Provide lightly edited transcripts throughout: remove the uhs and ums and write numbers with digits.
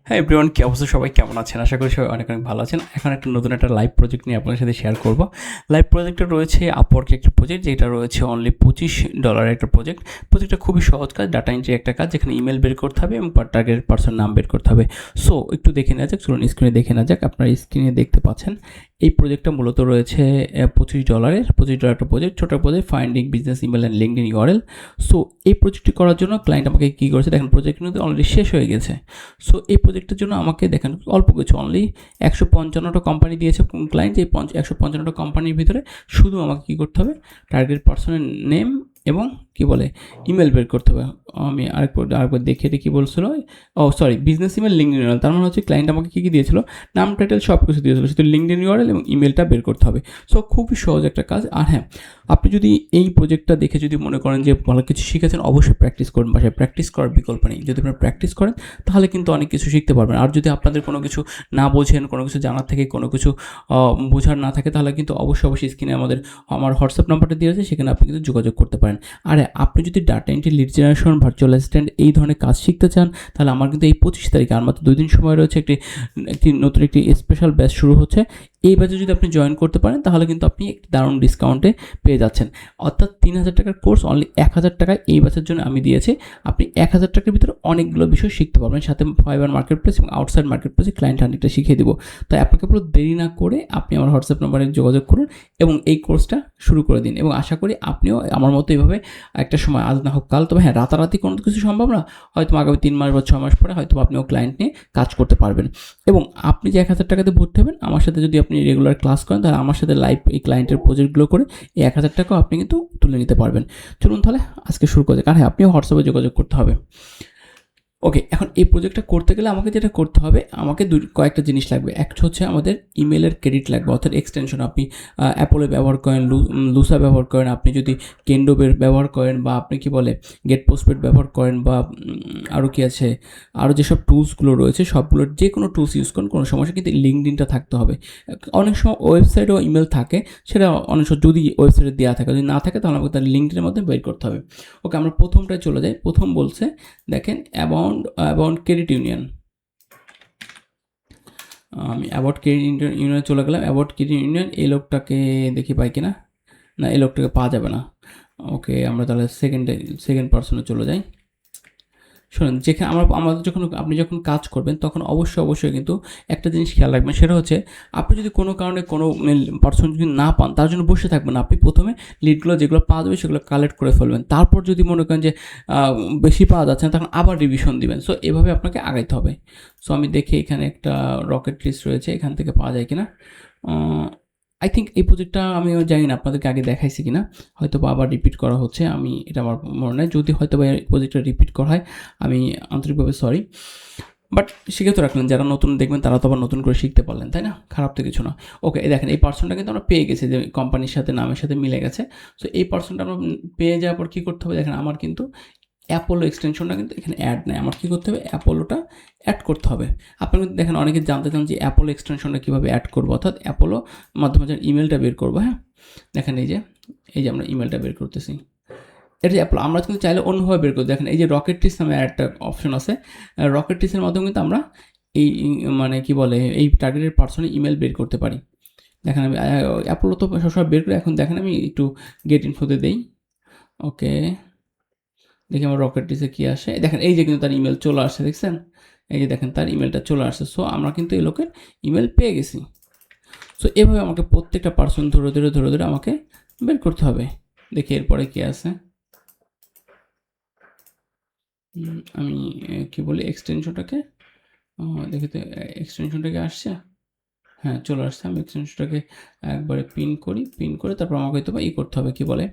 হ্যাঁ এভরিওয়ান, কি অবস্থা? সবাই কেমন আছেন? আশা করি সবাই অনেক অনেক ভালো আছেন। এখন একটা নতুন একটা লাইভ প্রজেক্ট নিয়ে আপনাদের সাথে শেয়ার করব। লাইভ প্রজেক্টটা রয়েছে আপওয়ার্কে একটা প্রজেক্ট, যেটা রয়েছে অনলি $25 একটা প্রজেক্ট। প্রজেক্টটা খুবই সহজ কাজ, ডাটা এন্ট্রি একটা কাজ, যেখানে ইমেল বের করতে হবে এবং টার্গেট পারসন নাম বের করতে হবে। সো একটু দেখে নেওয়া যাক, চলুন স্ক্রিনে দেখে নেওয়া যাক। আপনারা স্ক্রিনে দেখতে পাচ্ছেন এই প্রজেক্টটা মূলত রয়েছে $25 একটা প্রজেক্ট, ছোটো project, finding business email and LinkedIn URL. So এই প্রজেক্টটি করার জন্য ক্লায়েন্ট আমাকে কী করেছে দেখেন, প্রজেক্ট কিন্তু অলরেডি শেষ হয়ে গেছে। সো এই প্রজেক্টের জন্য আমাকে দেখেন অল্প কিছু, অনলি 155টা কোম্পানি দিয়েছে ক্লায়েন্ট। এই 155টা কোম্পানির ভিতরে শুধু আমাকে কী করতে হবে, টার্গেট পার্সনের নেম এবং কি বলে ইমেল বের করতে হবে। আমি আরেকবার দেখে কী বলছিল, sorry, business email LinkedIn URL. তার মানে হচ্ছে ক্লায়েন্ট আমাকে কী দিয়েছিল, নাম টাইটেল সব কিছু দিয়েছিল, শুধু লিঙ্কডইন ইউআরএল এবং ইমেলটা বের করতে হবে। সো খুবই সহজ একটা কাজ। আর হ্যাঁ, আপনি যদি এই প্রজেক্টটা দেখে যদি মনে করেন যে ভালো কিছু শিখেছেন, অবশ্যই প্র্যাকটিস করুন। বাসায় প্র্যাকটিস করার বিকল্প নেই। যদি আপনারা প্র্যাকটিস করেন তাহলে কিন্তু অনেক কিছু শিখতে পারবেন। আর যদি আপনাদের কোনো কিছু না বোঝেন, কোনো কিছু জানার থেকে কোনো কিছু বোঝার না থাকে, তাহলে কিন্তু অবশ্যই স্ক্রিনে আমার হোয়াটসঅ্যাপ নাম্বারটা দিয়েছে, সেখানে আপনি কিন্তু যোগাযোগ করতে পারেন। আর আপনি যদি data entry, lead generation, virtual assistant এই ধরনের কাজ শিখতে চান, তাহলে আমার কিন্তু এই 25 তারিখে, আর মাত্র 2 দিন সময় রয়েছে, নতুন একটি স্পেশাল ব্যাচ শুরু হচ্ছে। এই ব্যাচে যদি আপনি জয়েন করতে পারেন তাহলে কিন্তু আপনি একটি দারুণ ডিসকাউন্টে পেয়ে যাচ্ছেন। অর্থাৎ 3000 টাকার কোর্স অনলি 1000 টাকায় এই ব্যাচের জন্য আমি দিয়েছি। আপনি 1000 টাকার ভিতরে অনেকগুলো বিষয় শিখতে পারবেন, সাথে ফাইবার মার্কেট প্লেস এবং আউটসাইড মার্কেট প্লেসে ক্লায়েন্ট হান্টিংটা শিখিয়ে দেবো। তাই আপনাকে পুরো দেরি না করে আপনি আমার হোয়াটসঅ্যাপ নাম্বারে যোগাযোগ করুন এবং এই কোর্সটা শুরু করে দিন। এবং আশা করি আপনিও আমার মতো এইভাবে একটা সময়, আজ না হোক কাল, তবে হ্যাঁ রাতারাতি কোনো কিছু সম্ভব না, হয়তো আগামী 3 মাস বা 6 মাস পরে হয়তো আপনিও ক্লায়েন্ট নিয়ে কাজ করতে পারবেন। এবং আপনি যে 1000 টাকাতে ভর্তি হবেন, আমার সাথে যদি আপনি রেগুলার ক্লাস করেন, তাহলে আমার সাথে লাইভ এই ক্লায়েন্টের প্রজেক্টগুলো করে এই 1000 টাকাও আপনি কিন্তু তুলে নিতে পারবেন। চলুন তাহলে আজকে শুরু করে দিই। কারণ হ্যাঁ, আপনিও হোয়াটসঅ্যাপে যোগাযোগ করতে হবে। ওকে, এখন এই প্রজেক্টটা করতে গেলে আমাকে যেটা করতে হবে, আমাকে কয়েকটা জিনিস লাগবে। একটা হচ্ছে আমাদের ইমেলের ক্রেডিট লাগবে, অর্থাৎ এক্সটেনশন। আপনি অ্যাপোলো ব্যবহার করেন, লুসা ব্যবহার করেন, আপনি যদি কেন্ডো ব্যবহার করেন, বা আপনি কি বলে গেট পোস্টপেড ব্যবহার করেন, বা আরও কি আছে, আরও যেসব টুলসগুলো রয়েছে সবগুলোর যে কোনো টুলস ইউজ করেন, কোনো সমস্যা, কিন্তু লিঙ্কডইনটা থাকতে হবে। অনেক সময় ওয়েবসাইটেও ইমেল থাকে, সেটা অনেক সময় যদি ওয়েবসাইটে দেওয়া থাকে, যদি না থাকে তাহলে আমাকে তার লিঙ্কডইনের মধ্যে বের করতে হবে। ওকে, আমরা প্রথমটায় চলে যাই। প্রথম বলছে দেখেন অ্যাবাউট ক্রেডিট ইউনিয়ন। আমি অ্যাবাউট ক্রেডিট ইউনিয়নে চলে গেলাম। অ্যাবাউট ক্রেডিট ইউনিয়ন, এই লোকটাকে দেখি পাই কিনা, না এই লোকটাকে পাওয়া যাবে না। ওকে, আমরা তাহলে সেকেন্ড পার্সনে চলে যাই। শোনেন, যেখানে আমাদের আপনি যখন কাজ করবেন তখন অবশ্যই কিন্তু একটা জিনিস খেয়াল রাখবেন, সেটা হচ্ছে আপনি যদি কোনো কারণে কোনো পার্সন যদি না পান, তার জন্য বসে থাকবেন না। আপনি প্রথমে লিডগুলো যেগুলো পাওয়া যাবে সেগুলো কালেক্ট করে ফেলবেন। তারপর যদি মনে করেন যে বেশি পাওয়া যাচ্ছে না, তখন আবার রিভিশন দিবেন। সো এভাবে আপনাকে আগাইতে হবে। সো আমি দেখি এখানে একটা রকেট লিস্ট রয়েছে, এখান থেকে পাওয়া যায় কিনা। আই থিঙ্ক এই প্রজেক্টটা আমিও জানি না আপনাদেরকে আগে দেখাইছি কিনা, হয়তো বা আবার রিপিট করা হচ্ছে, আমি এটা আমার মনে নেই। যদি হয়তো বা এই প্রজেক্টটা রিপিট করা হয়, আমি আন্তরিকভাবে সরি। বাট শিখে তো রাখলেন, যারা নতুন দেখবেন তারা তো আবার নতুন করে শিখতে পারলেন, তাই না? খারাপ তো কিছু না। ওকে, দেখেন এই পার্সনটা কিন্তু আমরা পেয়ে গেছি, যে কোম্পানির সাথে নামের সাথে মিলে গেছে। সো এই পার্সনটা আমরা পেয়ে যাওয়ার পর কী করতে হবে, দেখেন আমার কিন্তু অ্যাপোলো এক্সটেনশনটা কিন্তু এখানে অ্যাড নেই। আমার কী করতে হবে, অ্যাপোলোটা অ্যাড করতে হবে। আপনারা কিন্তু দেখেন অনেকে জানতে চান যে অ্যাপোলো এক্সটেনশনটা কীভাবে অ্যাড করবো, অর্থাৎ অ্যাপোলো মাধ্যমে যে ইমেলটা বের করবো। হ্যাঁ, দেখেন এই যে আমরা ইমেলটা বের করতেছি, এটা যে অ্যাপোলো। আমরা কিন্তু চাইলে অন্যভাবে বের করতে, দেখেন এই যে রকেট টিস নামে একটা অপশন আছে। রকেট টিসের মাধ্যমে কিন্তু আমরা এই মানে কি বলে এই টার্গেটের পার্সনের ইমেল বের করতে পারি। দেখেন আমি অ্যাপোলো তো সবসময় বের করি, এখন দেখেন আমি একটু গেট ইনফোতে দেই। ওকে, দেখি আমার রকেট টিসে কী আসে। দেখেন এই যে কিন্তু তার ইমেল চলে আসছে, দেখছেন? এই যে দেখেন তার ইমেলটা চলে আসছে। সো আমরা কিন্তু এই লোকের ইমেল পেয়ে গেছি। সো এভাবে আমাকে প্রত্যেকটা পার্সন ধরে আমাকে বের করতে হবে। দেখি এরপরে কী আছে। আমি কি বলি এক্সটেনশনটাকে, দেখি তো এক্সটেনশনটাকে আসছে। হ্যাঁ, চলে আসছে। আমি এক্সটেনশনটাকে একবারে পিন করে তারপর আমাকে হয়তো বা করতে হবে, কি বলে,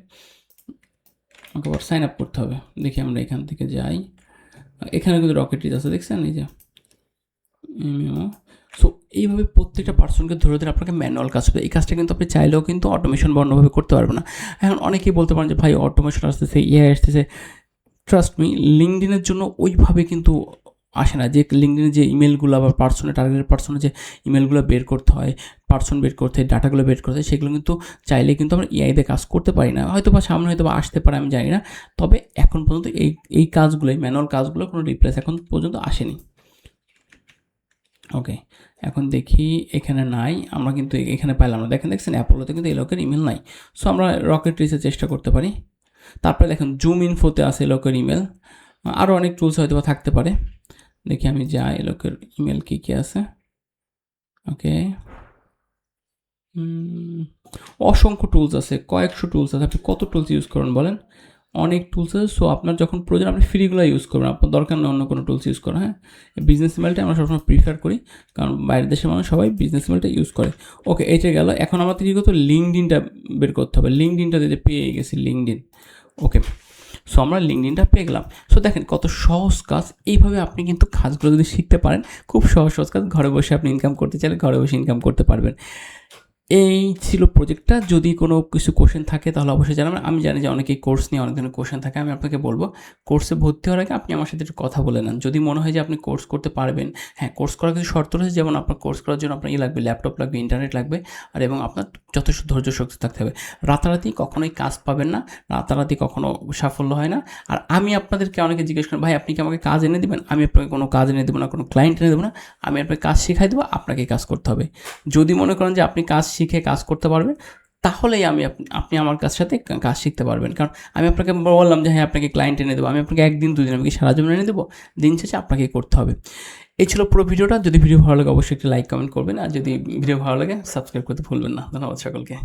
আমাকে আবার সাইন আপ করতে হবে। দেখি আমরা এখান থেকে যাই, এখানে কিন্তু রকেটিস আছে, দেখছেন এই যে। সো এইভাবে প্রত্যেকটা পার্সনকে ধরে আপনাকে ম্যানুয়াল কাজ করবে। এই কাজটা কিন্তু আপনি চাইলেও কিন্তু অটোমেশন বা অন্যভাবে করতে পারবেন না। এখন অনেকেই বলতে পারেন যে ভাই অটোমেশন আসতেছে, এআই আসতেছে। ট্রাস্ট মি, লিঙ্কডইনের জন্য ওইভাবে কিন্তু আসে না। যে লিঙ্কডইনে যে ইমেলগুলো বা টার্গেটেড পার্সনের যে ইমেলগুলো বের করতে হয়, পার্সন বের করতে হয়, ডাটাগুলো বের করতে হয়, সেগুলো কিন্তু চাইলে কিন্তু আমরা এআইতে কাজ করতে পারি না। হয়তো বা সামনে হয়তো বা আসতে পারে, আমি জানি না। তবে এখন পর্যন্ত এই কাজগুলোই, ম্যানুয়াল কাজগুলো কোনো রিপ্লেস এখন পর্যন্ত আসেনি। ওকে, এখন দেখি এখানে নাই, আমরা কিন্তু এখানে পাইলাম না। দেখছেন অ্যাপোলোতে কিন্তু এই লোকের ইমেল নাই। সো আমরা রকেট রিসে চেষ্টা করতে পারি। তারপরে দেখেন জুম ইনফোতে আছে এই লোকের ইমেল, আরও অনেক টুলস হয়তো বা থাকতে পারে। দেখি আমি যাই এই লোকের ইমেল কী কী আছে। ওকে, অসংখ্য টুলস আছে, কয়েকশো টুলস আছে। আপনি কত টুলস ইউজ করেন বলেন? অনেক টুলস আছে। সো আপনার যখন প্রয়োজন আপনি ফ্রিগুলো ইউজ করবেন, আপনার দরকার নেই অন্য কোনো টুলস ইউজ করা। হ্যাঁ, বিজনেস ইমেলটা আমরা সবসময় প্রিফার করি, কারণ বাইরের দেশের মানুষ সবাই বিজনেস ইমেলটা ইউজ করে। ওকে, এইটা গেল। এখন আমাদের কী করতে হবে? লিঙ্কডইনটা বের করতে হবে। লিঙ্কডইনটা যে পেয়ে গেছি, লিঙ্কডইন। ওকে, সো আমরা লিঙ্কডইনটা পেয়ে গেলাম। সো দেখেন কত সহজ কাজ। এইভাবে আপনি কিন্তু কাজগুলো যদি শিখতে পারেন, খুব সহজ সহজ কাজ, ঘরে বসে আপনি ইনকাম করতে চাইলে ঘরে বসে ইনকাম করতে পারবেন। এই ছিল প্রজেক্টটা। যদি কোনো কিছু কোশ্চেন থাকে তাহলে অবশ্যই জানাবেন। আমি জানি যে অনেকেই কোর্স নিয়ে অনেক ধরনের কোশ্চেন থাকে। আমি আপনাকে বলবো, কোর্সে ভর্তি হওয়ার আগে আপনি আমার সাথে একটু কথা বলে নেন। যদি মনে হয় যে আপনি কোর্স করতে পারবেন, হ্যাঁ, কোর্স করার কিছু শর্ত রয়েছে, যেমন আপনার কোর্স করার জন্য আপনার লাগবে, ল্যাপটপ লাগবে, ইন্টারনেট লাগবে, আর এবং আপনার যথেষ্ট ধৈর্য শক্তি থাকতে হবে। রাতারাতি কখনোই কাজ পাবেন না, রাতারাতি কখনো সাফল্য হয় না। আর আমি আপনাদেরকে অনেকে জিজ্ঞেস করেন, ভাই আপনি কি আমাকে কাজ এনে দেবেন? আমি আপনাকে কোনো কাজ এনে দেবো না, কোনো ক্লায়েন্ট এনে দেবো না। আমি আপনাকে কাজ শিখাই দেবো, আপনাকে কাজ করতে হবে। যদি মনে করেন যে আপনি কাজ শিখে কাজ করতে পারবেন, তাহলেই আপনি আমার কাছ সাথে কাজ শিখতে পারবেন। কারণ আমি আপনাকে বললাম যে হ্যাঁ আপনাকে ক্লায়েন্ট এনে দেবো, আমি আপনাকে একদিন দুদিন, আমি কি সারা জীবন এনে দেবো? দিন শেষে আপনাকে করতে হবে। এই ছিল পুরো ভিডিওটা। যদি ভিডিও ভালো লাগে অবশ্যই একটি লাইক কমেন্ট করবেন, আর যদি ভিডিও ভালো লাগে সাবস্ক্রাইব করতে ভুলবেন না। ধন্যবাদ সকলকে।